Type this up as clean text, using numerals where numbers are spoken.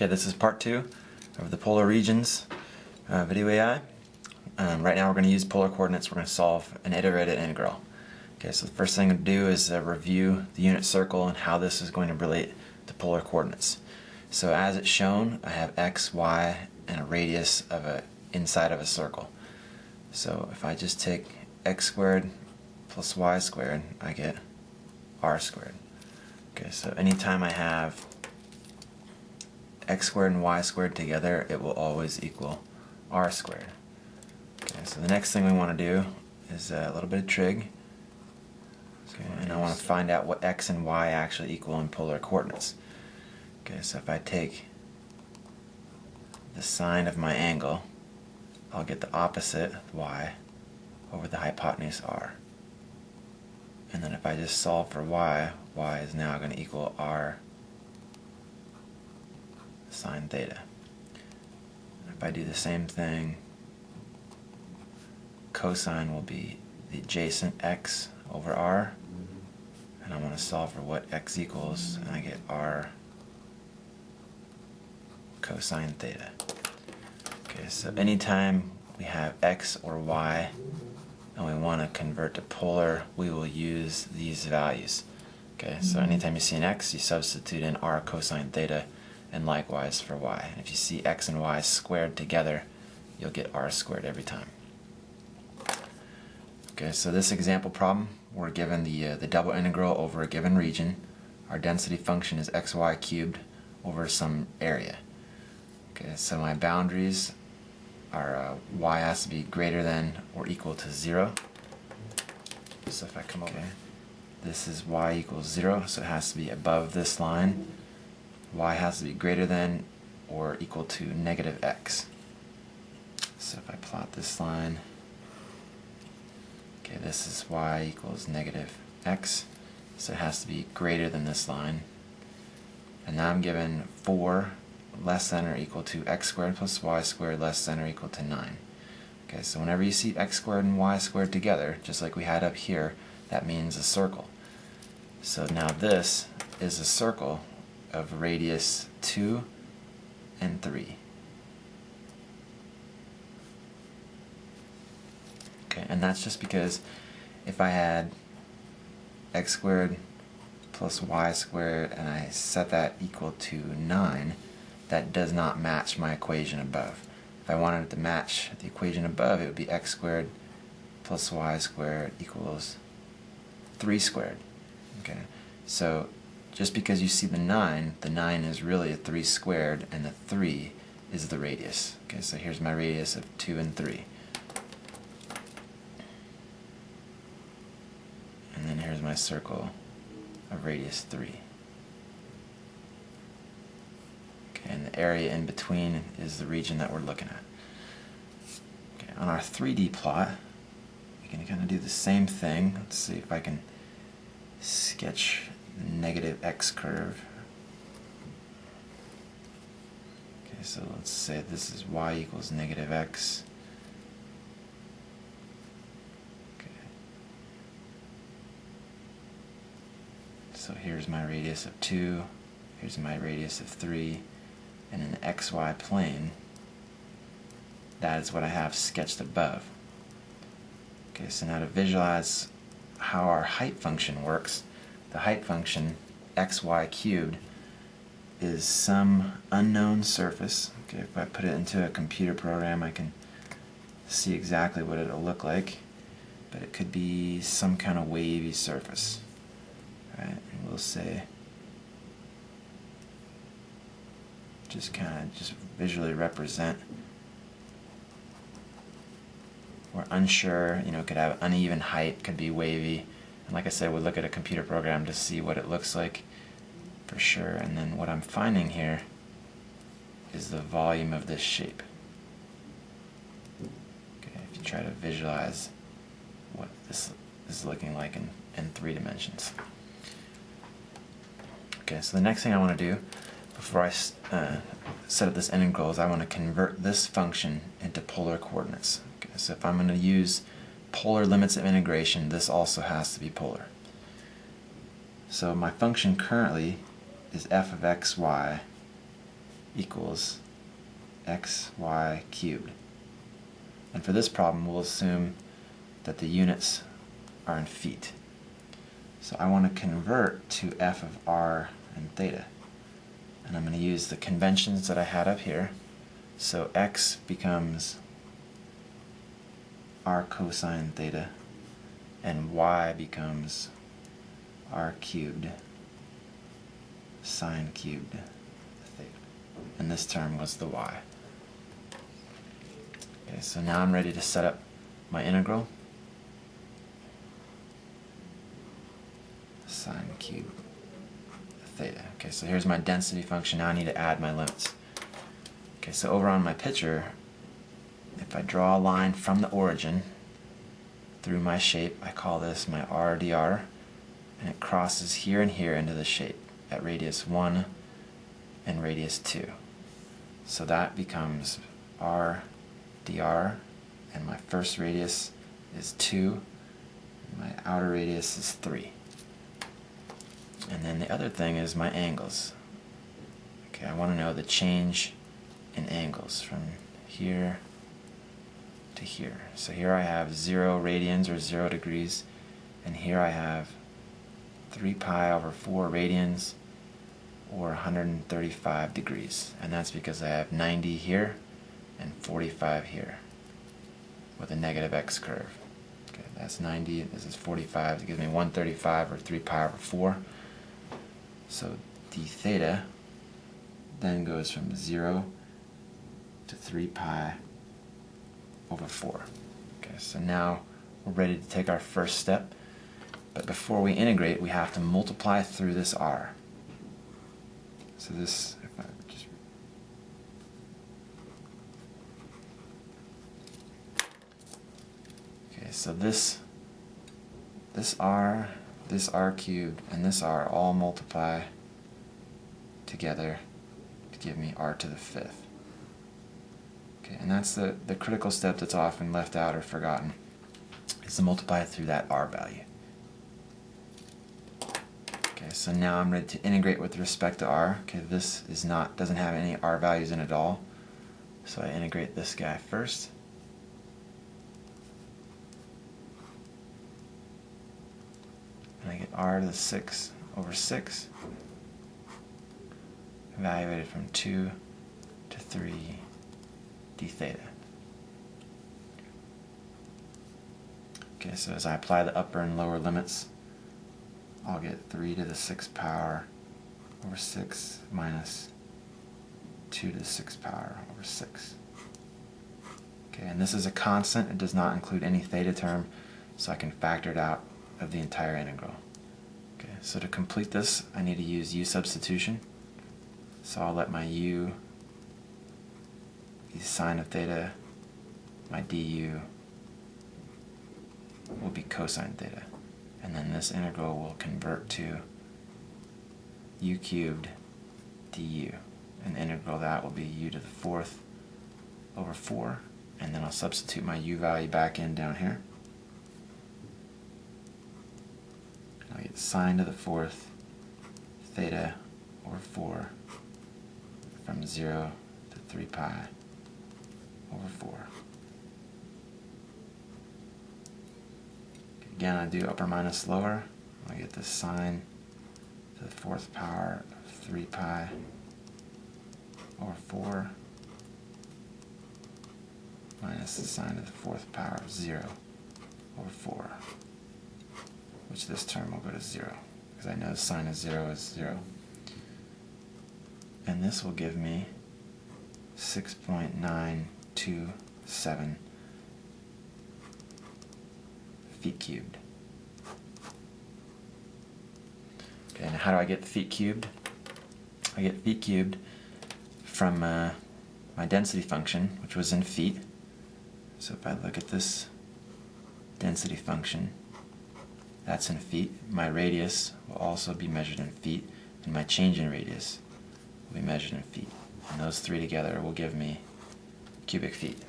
Okay, this is part 2 of the polar regions video AI. Right now we're going to use polar coordinates. We're going to solve an iterated integral. Okay, so the first thing to do is review the unit circle and how this is going to relate to polar coordinates. So as it's shown, I have x, y, and a radius of inside of a circle. So if I just take x squared plus y squared, I get r squared. Okay, so anytime I have x squared and y squared together, it will always equal r squared. Okay, so the next thing we want to do is a little bit of trig. Okay, and I want to find out what x and y actually equal in polar coordinates. Okay, so if I take the sine of my angle, I'll get the opposite, y, over the hypotenuse r. And then if I just solve for y, y is now going to equal r sine theta. If I do the same thing, cosine will be the adjacent x over r, and I want to solve for what x equals, and I get r cosine theta. Okay, so anytime we have x or y and we want to convert to polar, we will use these values. Okay, so anytime you see an x, you substitute in r cosine theta, and likewise for y. If you see x and y squared together, you'll get r squared every time. Okay, so this example problem, we're given the double integral over a given region. Our density function is xy cubed over some area. Okay, so my boundaries are y has to be greater than or equal to 0. So if I come over, this is y equals 0, so it has to be above this line. Y has to be greater than or equal to negative x. So if I plot this line, okay, this is y equals negative x, so it has to be greater than this line. And now I'm given 4 less than or equal to x squared plus y squared less than or equal to 9. Okay, so whenever you see x squared and y squared together, just like we had up here, that means a circle. So now this is a circle of radius 2 and 3. Okay, and that's just because if I had x squared plus y squared and I set that equal to 9, that does not match my equation above. If I wanted it to match the equation above, it would be x squared plus y squared equals 3 squared. Okay, so just because you see the 9 is really a 3 squared, and the 3 is the radius. Okay, so here's my radius of 2 and 3. And then here's my circle of radius 3. Okay, and the area in between is the region that we're looking at. Okay, on our 3D plot, we can kind of do the same thing. Let's see if I can sketch the negative x curve. Okay, so let's say this is y equals negative x. Okay. So here's my radius of 2, here's my radius of 3, and in the xy plane, that is what I have sketched above. Okay, so now to visualize how our height function works, the height function, xy cubed, is some unknown surface. Okay, if I put it into a computer program, I can see exactly what it'll look like, but it could be some kind of wavy surface. Right, and we'll say, just visually represent. We're unsure, you know, it could have uneven height, could be wavy. And like I said, we'll look at a computer program to see what it looks like for sure. And then what I'm finding here is the volume of this shape. Okay, if you try to visualize what this is looking like in 3 dimensions. Okay, so the next thing I want to do before I set up this integral is I want to convert this function into polar coordinates. Okay, so if I'm going to use polar limits of integration, this also has to be polar. So my function currently is f of x, y equals xy cubed. And for this problem, we'll assume that the units are in feet. So I want to convert to f of r and theta. And I'm going to use the conventions that I had up here. So x becomes r cosine theta, and y becomes r cubed sine cubed theta. And this term was the y. Okay, so now I'm ready to set up my integral. Sine cubed theta. Okay, so here's my density function. Now I need to add my limits. Okay, so over on my picture, if I draw a line from the origin through my shape, I call this my r dr, and it crosses here and here into the shape at radius 1 and radius 2. So that becomes r dr, and my first radius is 2, and my outer radius is 3. And then the other thing is my angles. Okay, I want to know the change in angles from here to here. So here I have 0 radians or 0 degrees, and here I have 3 pi over 4 radians or 135 degrees. And that's because I have 90 here and 45 here with a negative x curve. Okay, that's 90, this is 45, it gives me 135 or 3 pi over 4. So d theta then goes from 0 to 3 pi over 4. Okay, so now we're ready to take our first step, but before we integrate we have to multiply through this r. So this, if I just so this r cubed, and this r all multiply together to give me r to the 5th. Okay, and that's the critical step that's often left out or forgotten, is to multiply through that r value. Okay, so now I'm ready to integrate with respect to r. Okay, this doesn't have any r values in it at all, so I integrate this guy first. And I get r to the 6 over 6, evaluated from 2 to 3 d theta. Okay, so as I apply the upper and lower limits, I'll get 3 to the 6th power over 6 minus 2 to the 6th power over 6. Okay, and this is a constant. It does not include any theta term, so I can factor it out of the entire integral. Okay, so to complete this, I need to use u substitution. So I'll let my u be sine of theta, my du will be cosine theta. And then this integral will convert to u cubed du. And the integral of that will be u to the 4th over 4. And then I'll substitute my u value back in down here. I'll get sine to the 4th theta over 4 from 0 to 3 pi over 4. Again, I do upper minus lower. I get the sine to the 4th power of 3 pi over 4 minus the sine to the 4th power of 0 over 4, which this term will go to 0, because I know the sine of 0 is 0. And this will give me 6.927 feet cubed. Okay, and how do I get feet cubed? I get feet cubed from my density function, which was in feet. So if I look at this density function, that's in feet. My radius will also be measured in feet, and my change in radius will be measured in feet. And those three together will give me cubic feet.